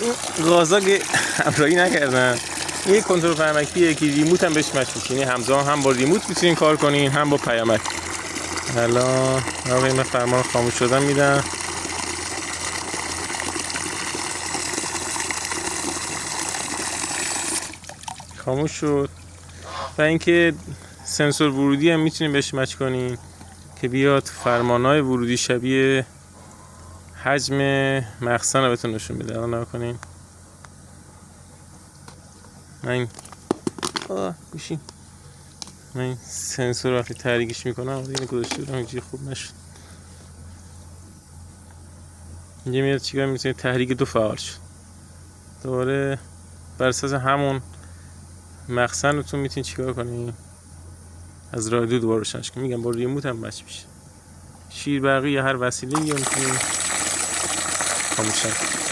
این غازا که همراهی نکردن. این کنترل پیامکیه که ریموت هم بهش مچ میشه، یعنی همزمان هم با ریموت میتونین کار کنین هم با پیامک. الان آقای من فرمان خاموش شدن میدم. خاموش شد. و اینکه سنسور ورودی هم میتونین بهش مچ کنین که بیاد فرمانهای ورودی شبیه حجم مخزن رو بهتون نشون میده. الان نگاه کنین. من گوشی من این سنسور وقتی تحریکش میکنم اینو گذاشته بودم اینجوری خوب نشد. اینجا میاد چیکار میتونه تحریک دو فعال شد. دوباره بر اساس همون مخزنتون میتونید چیکار کنین؟ از رادیو دوباره روشنش کنین. میگم با ریموت هم مچ میشه. شیر برقی یا هر وسیله یا میتونین خاموش کنین.